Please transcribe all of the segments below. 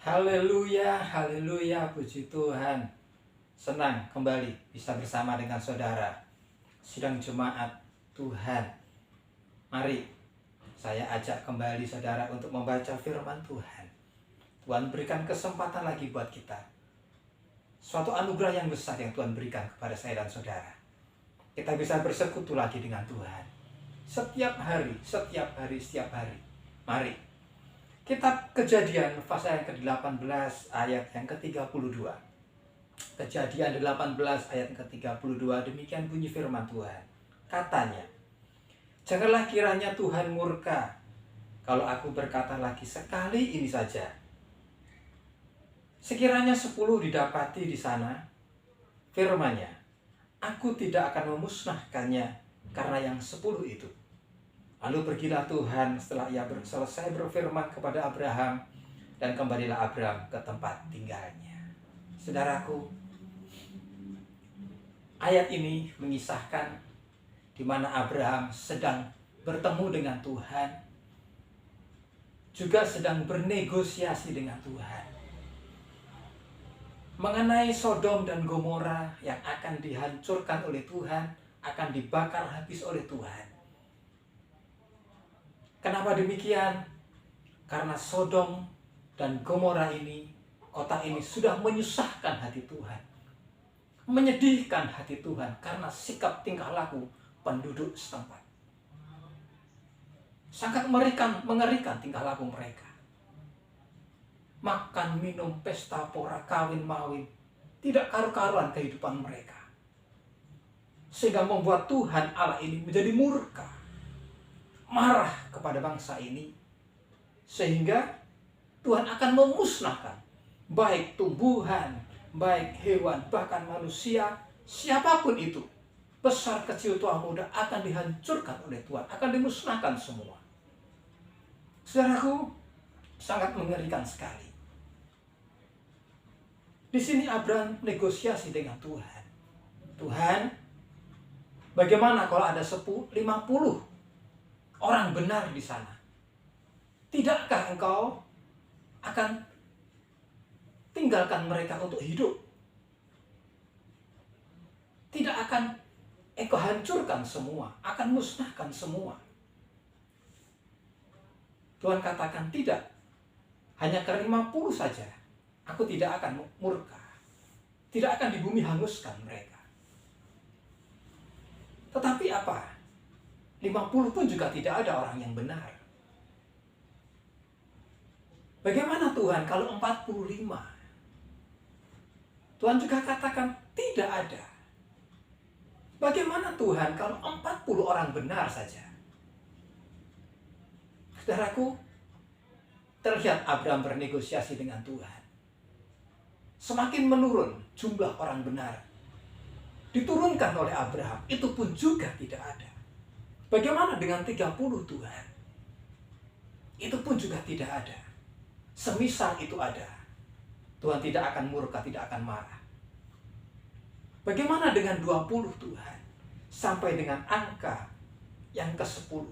Haleluya, haleluya, puji Tuhan. Senang kembali bisa bersama dengan saudara. Sidang jemaat Tuhan. Mari saya ajak kembali saudara untuk membaca firman Tuhan. Tuhan berikan kesempatan lagi buat kita. Suatu anugerah yang besar yang Tuhan berikan kepada saya dan saudara. Kita bisa bersekutu lagi dengan Tuhan. Setiap hari, setiap hari, setiap hari. Mari. Kitab Kejadian pasal yang ke-18 ayat yang ke-32. Kejadian 18 ayat ke-32, demikian bunyi firman Tuhan. Katanya, janganlah kiranya Tuhan murka kalau aku berkata lagi sekali ini saja. Sekiranya 10 didapati di sana, firman-Nya, aku tidak akan memusnahkannya karena yang 10 itu. Lalu pergilah Tuhan setelah ia selesai berfirman kepada Abraham, dan kembalilah Abraham ke tempat tinggalnya. Saudaraku, ayat ini mengisahkan di mana Abraham sedang bertemu dengan Tuhan, juga sedang bernegosiasi dengan Tuhan mengenai Sodom dan Gomora yang akan dihancurkan oleh Tuhan, akan dibakar habis oleh Tuhan. Kenapa demikian? Karena Sodom dan Gomora ini, kota ini sudah menyusahkan hati Tuhan, menyedihkan hati Tuhan karena sikap tingkah laku penduduk setempat. Sangat mengerikan tingkah laku mereka. Makan, minum, pesta, pora, kawin, mawin, tidak karu-karuan kehidupan mereka. Sehingga membuat Tuhan Allah ini menjadi murka, marah kepada bangsa ini, sehingga Tuhan akan memusnahkan baik tumbuhan, baik hewan, bahkan manusia, siapapun itu, besar kecil tua muda, akan dihancurkan oleh Tuhan, akan dimusnahkan semua. Saudaraku, sangat mengerikan sekali. Di sini Abraham negosiasi dengan Tuhan. Tuhan, bagaimana kalau ada 50 orang benar di sana? Tidakkah engkau akan tinggalkan mereka untuk hidup? Tidak akan engkau hancurkan semua, akan musnahkan semua? Tuhan katakan tidak, hanya ke 50 saja. Aku tidak akan murka, tidak akan di bumi hanguskan mereka. Tetapi apa? 50 pun juga tidak ada orang yang benar. Bagaimana Tuhan kalau 45? Tuhan juga katakan tidak ada. Bagaimana Tuhan kalau 40 orang benar saja? Saudaraku, terlihat Abraham bernegosiasi dengan Tuhan. Semakin menurun jumlah orang benar diturunkan oleh Abraham, itu pun juga tidak ada. Bagaimana dengan 30 Tuhan? Itu pun juga tidak ada. Semisal itu ada, Tuhan tidak akan murka, tidak akan marah. Bagaimana dengan 20 Tuhan? Sampai dengan angka yang ke-10.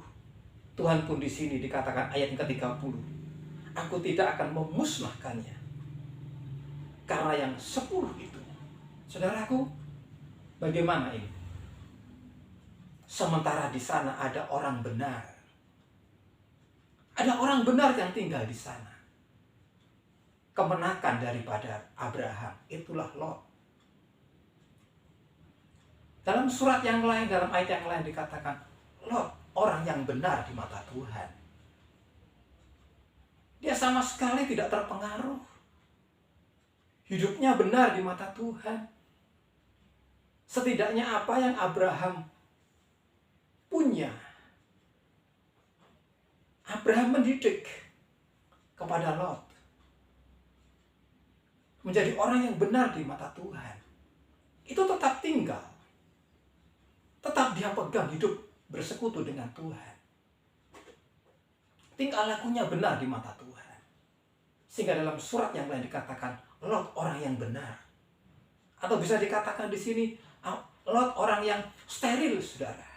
Tuhan pun di sini dikatakan ayat yang ke-30. Aku tidak akan memusnahkannya karena yang 10 itu. Saudaraku, bagaimana ini? Sementara di sana ada orang benar. Ada orang benar yang tinggal di sana. Kemenakan daripada Abraham, itulah Lot. Dalam surat yang lain, dalam ayat yang lain dikatakan, Lot, orang yang benar di mata Tuhan. Dia sama sekali tidak terpengaruh. Hidupnya benar di mata Tuhan. Setidaknya apa yang Abraham punya, Abraham mendidik kepada Lot menjadi orang yang benar di mata Tuhan. Itu tetap tinggal, tetap dia pegang hidup bersekutu dengan Tuhan. Tingkah lakunya benar di mata Tuhan. Sehingga dalam surat yang lain dikatakan Lot orang yang benar. Atau bisa dikatakan di sini Lot orang yang steril, saudara.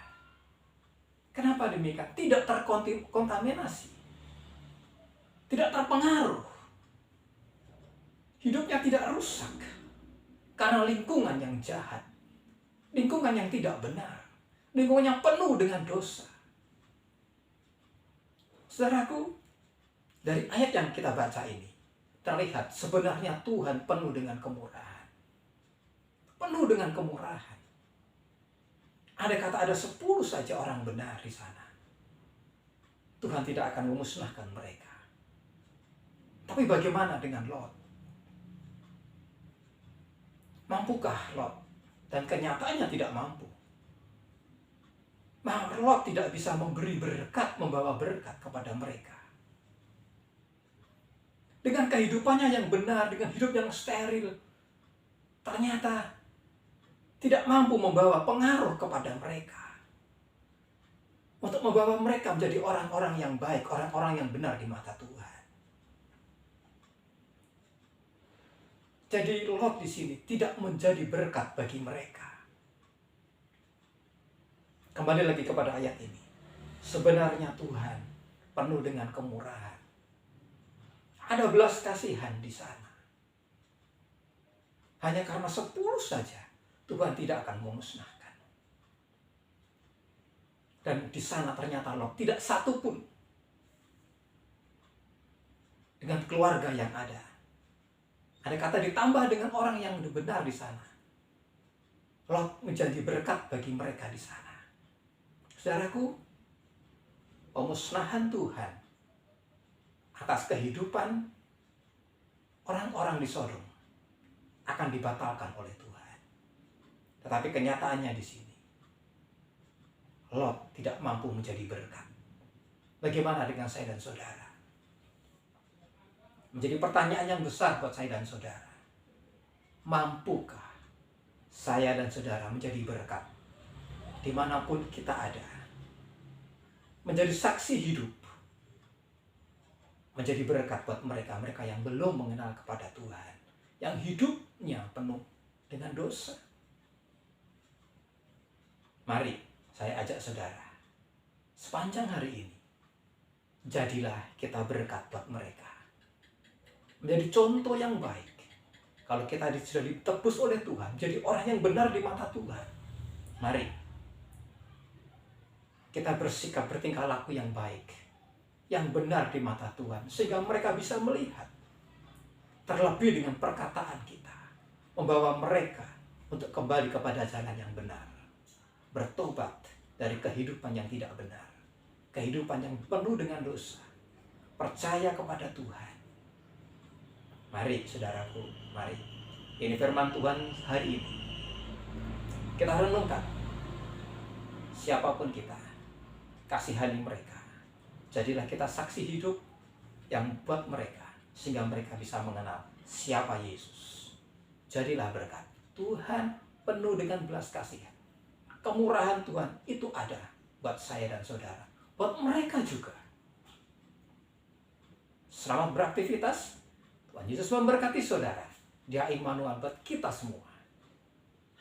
Kenapa demikian? Tidak terkontaminasi, tidak terpengaruh hidupnya tidak rusak karena lingkungan yang jahat, lingkungan yang tidak benar, lingkungan yang penuh dengan dosa. Saudaraku, dari ayat yang kita baca ini terlihat sebenarnya Tuhan penuh dengan kemurahan. Penuh dengan kemurahan. Ada kata ada 10 saja orang benar di sana, Tuhan tidak akan memusnahkan mereka. Tapi bagaimana dengan Lot? Mampukah Lot? Dan kenyataannya tidak mampu. Maka Lot tidak bisa memberi berkat, membawa berkat kepada mereka. Dengan kehidupannya yang benar, dengan hidup yang steril, ternyata tidak mampu membawa pengaruh kepada mereka. Untuk membawa mereka menjadi orang-orang yang baik, orang-orang yang benar di mata Tuhan. Jadi Lot di sini tidak menjadi berkat bagi mereka. Kembali lagi kepada ayat ini. Sebenarnya Tuhan penuh dengan kemurahan. Ada belas kasihan di sana. Hanya karena 10 saja Tuhan tidak akan memusnahkan. Dan di sana ternyata Lot tidak satu pun dengan keluarga yang ada. Ada kata ditambah dengan orang yang benar di sana. Lot menjadi berkat bagi mereka di sana. Saudaraku, pemusnahan Tuhan atas kehidupan orang-orang di Sodom akan dibatalkan oleh Tuhan. Tetapi kenyataannya di sini, Lot tidak mampu menjadi berkat. Bagaimana dengan saya dan saudara? Menjadi pertanyaan yang besar buat saya dan saudara. Mampukah saya dan saudara menjadi berkat dimanapun kita ada? Menjadi saksi hidup. Menjadi berkat buat mereka yang belum mengenal kepada Tuhan. Yang hidupnya penuh dengan dosa. Mari saya ajak saudara. Sepanjang hari ini, jadilah kita berkat buat mereka. Menjadi contoh yang baik. Kalau kita sudah ditebus oleh Tuhan, jadi orang yang benar di mata Tuhan. Mari kita bersikap, bertingkah laku yang baik, yang benar di mata Tuhan, sehingga mereka bisa melihat. Terlebih dengan perkataan kita, membawa mereka untuk kembali kepada jalan yang benar, bertobat dari kehidupan yang tidak benar, kehidupan yang penuh dengan dosa, percaya kepada Tuhan. Mari saudaraku, mari. Ini firman Tuhan hari ini. Kita renungkan. Siapapun kita, kasihani mereka. Jadilah kita saksi hidup yang buat mereka, sehingga mereka bisa mengenal siapa Yesus. Jadilah berkat. Tuhan penuh dengan belas kasihan. Kemurahan Tuhan itu ada buat saya dan saudara. Buat mereka juga. Selamat beraktivitas. Tuhan Yesus memberkati saudara. Dia Immanuel buat kita semua.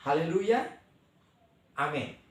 Haleluya. Amin.